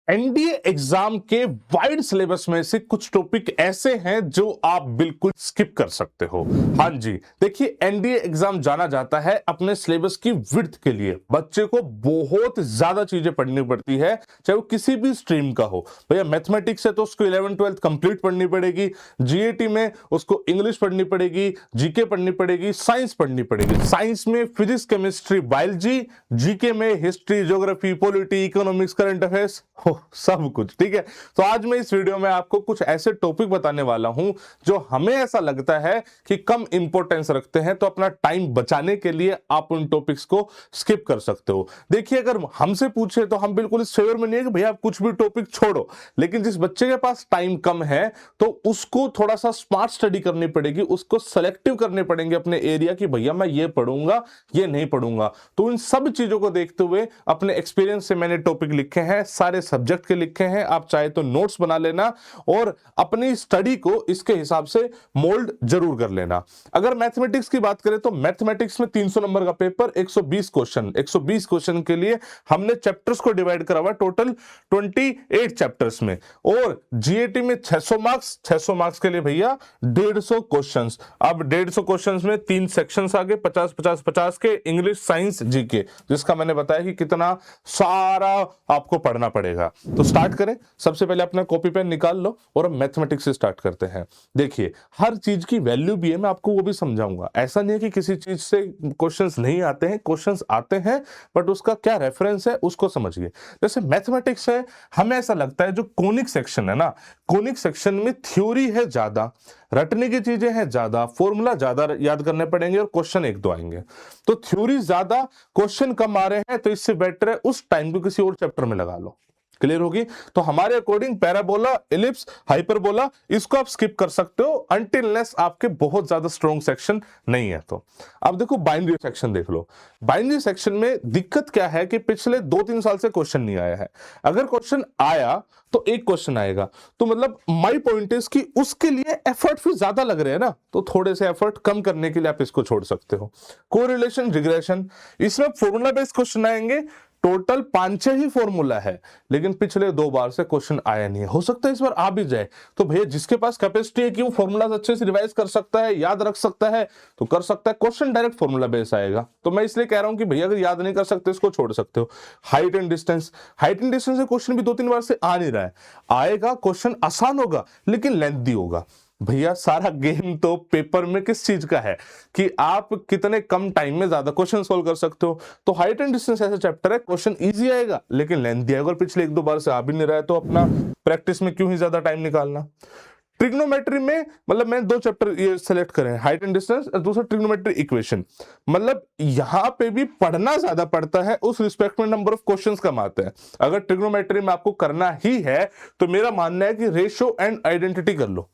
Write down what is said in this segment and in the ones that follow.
NDA exam के wide syllabus में से कुछ टॉपिक ऐसे हैं जो आप बिल्कुल स्किप कर सकते हो। हाँ जी, देखिए एनडीए एग्जाम जाना जाता है अपने सिलेबस की विड्थ के लिए। बच्चे को बहुत ज्यादा चीजें पढ़नी पड़ती है, चाहे वो किसी भी स्ट्रीम का हो। भैया मैथमेटिक्स है तो उसको 11th 12th कंप्लीट पढ़नी पड़ेगी, जीएटी में उसको इंग्लिश पढ़नी पड़ेगी, जीके पढ़नी पड़ेगी, साइंस पढ़नी पड़ेगी। साइंस में फिजिक्स, केमिस्ट्री, बायोलॉजी, जीके में history, geography, polity, economics, current affairs, सब कुछ। ठीक है, तो आज मैं इस वीडियो में आपको कुछ ऐसे टॉपिक बताने वाला हूं जो हमें ऐसा लगता है कि कम इंपॉर्टेंस रखते हैं, तो अपना टाइम बचाने के लिए आप उन टॉपिक्स को स्किप कर सकते हो। देखिए, अगर हमसे पूछे तो हम बिल्कुल इस फेवर में नहीं है कि भैया आप कुछ भी टॉपिक छोड़ो, लेकिन जिस बच्चे के पास टाइम कम है तो उसको थोड़ा सा स्मार्ट स्टडी करनी पड़ेगी, उसको सेलेक्टिव करने पड़ेंगे अपने एरिया की भैया मैं ये पढ़ूंगा, ये नहीं पढ़ूंगा। तो इन सब चीजों को देखते हुए अपने एक्सपीरियंस से मैंने टॉपिक लिखे हैं, सारे सब्जेक्ट के लिखे हैं। आप चाहे तो नोट्स बना लेना और अपनी स्टडी को इसके हिसाब से मोल्ड जरूर कर लेना। अगर मैथमेटिक्स की बात करें तो मैथमेटिक्स में 300 नंबर का पेपर, 120 क्वेश्चन। 120 क्वेश्चन के लिए हमने चैप्टर्स को डिवाइड करा हुआ टोटल 28 चैप्टर्स में। और जीएटी में 600 मार्क्स, 600 मार्क्स के लिए भैया 150 क्वेश्चंस। अब 150 क्वेश्चंस में 3 सेक्शंस आ गए, 50 50 50 के, इंग्लिश, साइंस, जीके, जिसका मैंने बताया कि कितना सारा आपको पढ़ना पड़ेगा। तो स्टार्ट करें। सबसे पहले अपना कॉपी पेन निकाल लो और अब मैथमेटिक्स से स्टार्ट करते हैं। देखिए, हर चीज की वैल्यू भी है, मैं आपको वो भी समझाऊंगा। ऐसा नहीं है कि किसी चीज से क्वेश्चंस नहीं आते हैं, क्वेश्चंस आते हैं, बट उसका क्या रेफरेंस है उसको समझिए। जैसे मैथमेटिक्स है, हमें ऐसा लगता है जो कोनिक सेक्शन है ना, कोनिक सेक्शन में थ्योरी है ज्यादा, रटने की चीजें हैं ज्यादा, फॉर्मूला ज्यादा याद करने पड़ेंगे और क्वेश्चन 1-2 आएंगे। तो थ्योरी ज्यादा, क्वेश्चन कम आ रहे हैं, तो इससे बेटर है उस टाइम को किसी और चैप्टर में लगा लो। क्लियर होगी? तो हमारे अकॉर्डिंग पैराबोला, इलिप्स, हाइपरबोला, इसको आप स्किप कर सकते हो अनटिल अनलेस आपके बहुत ज्यादा स्ट्रॉन्ग सेक्शन नहीं है। तो अब देखो बाइनरी सेक्शन देख लो। बाइनरी सेक्शन में दिक्कत क्या है कि पिछले 2-3 साल से क्वेश्चन नहीं आया है। अगर क्वेश्चन आया तो एक क्वेश्चन आएगा, तो मतलब माय पॉइंट इज कि उसके लिए एफर्ट फिर ज्यादा लग रहे हैं ना, तो थोड़े से एफर्ट कम करने के लिए आप इसको छोड़ सकते हो। कोरिलेशन, रिग्रेशन, इसमें फॉर्मूला बेस्ड क्वेश्चन आएंगे। टोटल 5-6 ही फॉर्मूला है, लेकिन पिछले 2 बार से क्वेश्चन आया नहीं है। हो सकता है इस बार आ भी जाए, तो भैया जिसके पास कैपेसिटी है कि वो फॉर्मूला अच्छे से रिवाइज कर सकता है, याद रख सकता है, तो कर सकता है। क्वेश्चन डायरेक्ट फॉर्मूला बेस आएगा, तो मैं इसलिए कह रहा हूं कि भैया अगर याद नहीं कर सकते इसको छोड़ सकते हो। Height and distance, height and distance से क्वेश्चन भी 2-3 बार से आ नहीं रहा है, आएगा। क्वेश्चन आसान होगा लेकिन लेंथी होगा। भैया सारा गेम तो पेपर में किस चीज का है कि आप कितने कम टाइम में ज्यादा क्वेश्चन सोल्व कर सकते हो। तो हाइट एंड डिस्टेंस ऐसा चैप्टर है, क्वेश्चन इजी आएगा लेकिन लेंथी आएगा, और पिछले 1-2 बार से आ भी नहीं रहा है, तो अपना प्रैक्टिस में क्यों ही ज्यादा टाइम निकालना। ट्रिग्नोमेट्री में मतलब मैंने 2 चैप्टर ये सेलेक्ट करे हैं, हाइट एंड डिस्टेंस और दूसरा ट्रिग्नोमेट्री इक्वेशन। मतलब यहां पे भी पढ़ना ज्यादा पड़ता है, उस रिस्पेक्ट में नंबर ऑफ क्वेश्चंस कम आते हैं। अगर ट्रिग्नोमेट्री में आपको करना ही है तो मेरा मानना है कि रेशियो एंड आइडेंटिटी कर लो।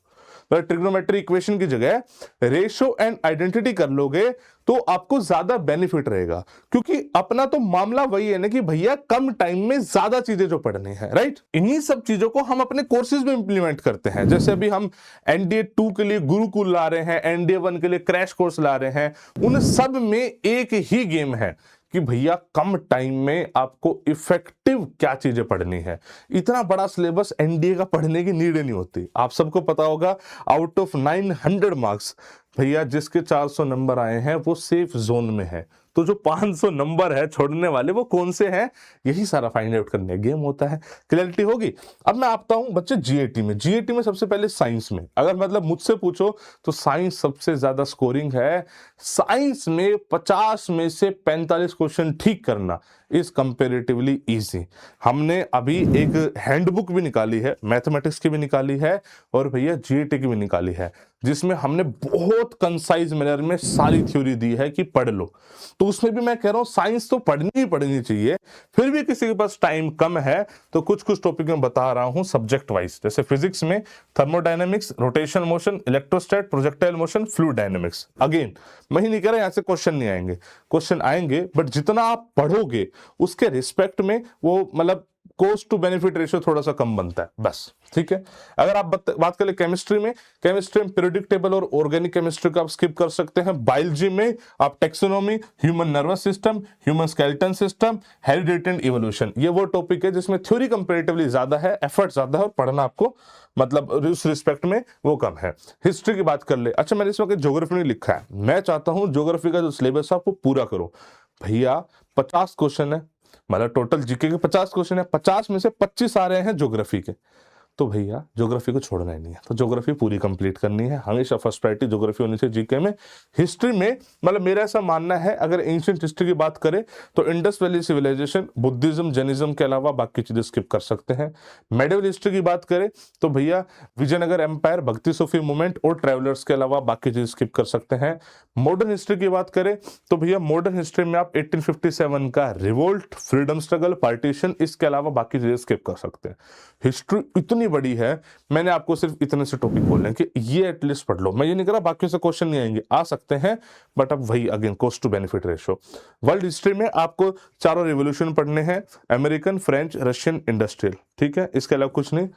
तो ट्रिग्नोमेट्री इक्वेशन की जगह रेशियो एंड आइडेंटिटी कर लोगे तो आपको ज्यादा बेनिफिट रहेगा, क्योंकि अपना तो मामला वही है ना कि भैया कम टाइम में ज्यादा चीजें जो पढ़नी है, राइट। इन्हीं सब चीजों को हम अपने कोर्सेज में इंप्लीमेंट करते हैं। जैसे अभी हम एनडीए 2 के लिए गुरुकुल ला रहे हैं, एनडीए 1 के लिए क्रैश कोर्स ला रहे हैं। उन सब में एक ही गेम है कि भैया कम टाइम में आपको इफेक्टिव क्या चीजें पढ़नी है। इतना बड़ा सिलेबस एनडीए का पढ़ने की नीड नहीं होती। आप सबको पता होगा, आउट ऑफ 900 मार्क्स भैया जिसके 400 नंबर आए हैं वो सेफ जोन में है। तो जो 500 नंबर है छोड़ने वाले वो कौन से हैं, यही सारा फाइंड आउट करने गेम होता है। क्लैरिटी होगी? अब मैं आता हूं बच्चे जीएटी में। जीएटी में सबसे पहले साइंस में, अगर मतलब मुझसे पूछो तो साइंस सबसे ज्यादा स्कोरिंग है। साइंस में 50 में से 45 क्वेश्चन ठीक करना इज कंपेरेटिवली इजी। हमने अभी एक हैंडबुक भी निकाली है, मैथमेटिक्स की भी निकाली है और भैया जीएटी की भी निकाली है, जिसमें हमने बहुत कंसाइज मैनर में सारी थ्योरी दी है कि पढ़ लो। तो उसमें भी मैं कह रहा हूं साइंस तो पढ़नी ही पढ़नी चाहिए। फिर भी किसी के पास टाइम कम है तो कुछ टॉपिक में बता रहा हूं सब्जेक्ट वाइज। जैसे फिजिक्स में thermodynamics, rotational motion, electrostat, projectile motion, fluid dynamics. Again मैं ही नहीं कह रहा यहां से क्वेश्चन नहीं आएंगे, क्वेश्चन आएंगे, बट जितना आप पढ़ोगे उसके रिस्पेक्ट में वो मतलब कॉस्ट टू बेनिफिट रेशियो थोड़ा सा कम बनता है बस, ठीक है। अगर आप बात करें केमिस्ट्री में पीरियोडिक टेबल और ऑर्गेनिक केमिस्ट्री को आप स्किप कर सकते हैं। बायोलॉजी में आप taxonomy, human nervous system, human skeleton system, heredity and evolution, ये वो टॉपिक है जिसमें थ्योरी कंपैरेटिवली ज्यादा है, एफर्ट ज्यादा है और पढ़ना आपको मतलब उस रिस्पेक्ट में वो कम है। हिस्ट्री की बात कर ले, अच्छा मैंने इसमें ज्योग्राफी नहीं लिखा है, मैं चाहता हूं ज्योग्राफी का जो सिलेबस है आपको पूरा करो भैया। 50 क्वेश्चन है, मतलब टोटल जीके के 50 क्वेश्चन है, 50 में से 25 आ रहे हैं ज्योग्राफी के, तो भैया ज्योग्राफी को छोड़ना ही नहीं है, तो ज्योग्राफी पूरी कंप्लीट करनी है। हमेशा फर्स्ट प्रायोरिटी ज्योग्राफी होनी चाहिए जीके में। हिस्ट्री में मतलब मेरा ऐसा मानना है, अगर एंशिएंट हिस्ट्री की बात करें तो Indus valley civilisation, Buddhism, Jainism के अलावा बाकी चीजें स्किप कर सकते हैं। मेडिवल हिस्ट्री की बात करें तो भैया विजयनगर एम्पायर, भक्ति सूफी मूवमेंट और ट्रेवलर्स के अलावा बाकी चीजें स्किप कर सकते हैं। मॉडर्न हिस्ट्री की बात करें तो भैया मॉडर्न हिस्ट्री में आप 1857 का रिवोल्ट, फ्रीडम स्ट्रगल, पार्टीशन, इसके अलावा बाकी चीजें स्किप कर सकते हैं। हिस्ट्री इतनी बड़ी है, मैंने आपको सिर्फ इतने से टॉपिक बोलने कि ये एटलीस्ट पढ़ लो। मैं ये नहीं कर रहा बाकी से क्वेश्चन नहीं आएंगे, आ सकते हैं, बट अब वही again cost to benefit ratio. World history में आपको चारों रिवोल्यूशन पढ़ने हैं, अमेरिकन, फ्रेंच, रशियन, इंडस्ट्रियल, ठीक है, इसके अलावा कुछ नहीं।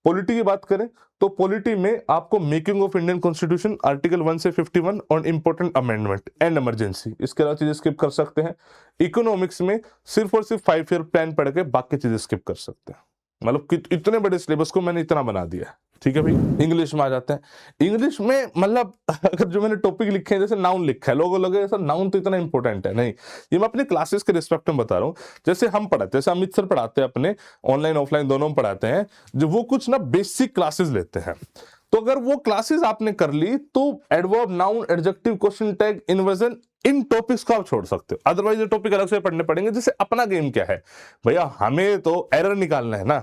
पॉलिटी की बात करें तो पॉलिटी में आपको making of Indian constitution, article 1 से 51 और इंपॉर्टेंट अमेंडमेंट एंड इमरजेंसी, इसके अलावा चीजें स्किप कर सकते हैं। इकोनॉमिक्स में सिर्फ और सिर्फ 5 ईयर प्लान पढ़ के बाकी चीजें स्किप कर सकते हैं। मतलब इतने बड़े सिलेबस को मैंने इतना बना दिया, ठीक है भाई। इंग्लिश में आ जाते हैं। इंग्लिश में मतलब अगर जो मैंने टॉपिक लिखे हैं, जैसे नाउन लिखा है, लोगों लगे ऐसा नाउन तो इतना इंपॉर्टेंट है, नहीं, ये मैं अपने क्लासेस के रिस्पेक्ट में बता रहा हूँ। जैसे हम पढ़ाते हैं, जैसे अमित सर पढ़ाते हैं, अपने ऑनलाइन ऑफलाइन दोनों पढ़ाते हैं, जो वो कुछ ना बेसिक क्लासेस लेते हैं, तो अगर वो क्लासेस आपने कर ली तो adverb, noun, adjective, question tag, inversion, इन टॉपिक्स को आप छोड़ सकते हो। अदरवाइज ये टॉपिक अलग से पढ़ने पड़ेंगे। जैसे अपना गेम क्या है भैया, हमें तो एरर निकालना है ना,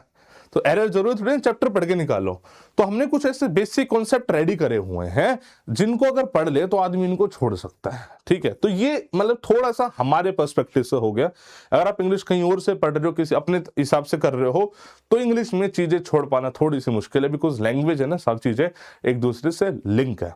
तो एरर जरूरत थोड़ी चैप्टर पढ़ के निकालो। तो हमने कुछ ऐसे बेसिक कॉन्सेप्ट रेडी करे हुए हैं जिनको अगर पढ़ ले तो आदमी इनको छोड़ सकता है, ठीक है। तो ये मतलब थोड़ा सा हमारे पर्सपेक्टिव से हो गया। अगर आप इंग्लिश कहीं और से पढ़ रहे हो, किसी अपने हिसाब से कर रहे हो, तो इंग्लिश में चीजें छोड़ पाना थोड़ी सी मुश्किल है, बिकॉज लैंग्वेज है ना, सब चीजें एक दूसरे से लिंक है।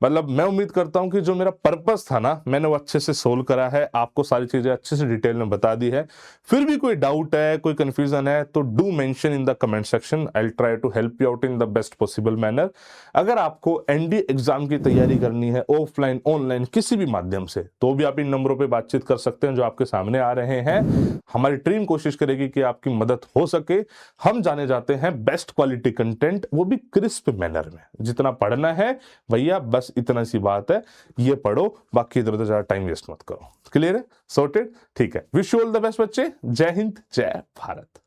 मतलब मैं उम्मीद करता हूं कि जो मेरा पर्पस था ना, मैंने वो अच्छे से सोल्व करा है, आपको सारी चीजें अच्छे से डिटेल में बता दी है। फिर भी कोई डाउट है, कोई कंफ्यूजन है, तो do mention in the comment section, I will try to help you out in the best possible manner. अगर आपको एनडीए एग्जाम की तैयारी करनी है ऑफलाइन, ऑनलाइन, किसी भी माध्यम से, तो भी आप इन नंबरों पर बातचीत कर सकते हैं जो आपके सामने आ रहे हैं। हमारी टीम कोशिश करेगी कि आपकी मदद हो सके। हम जाने जाते हैं बेस्ट क्वालिटी कंटेंट, वो भी क्रिस्प मैनर में। जितना पढ़ना है भैया, बस इतना सी बात है, ये पढ़ो, बाकी इधर उधर ज्यादा टाइम वेस्ट मत करो। क्लियर है? सॉर्टेड? ठीक है। Wish you all the best बच्चे। जय हिंद, जय भारत।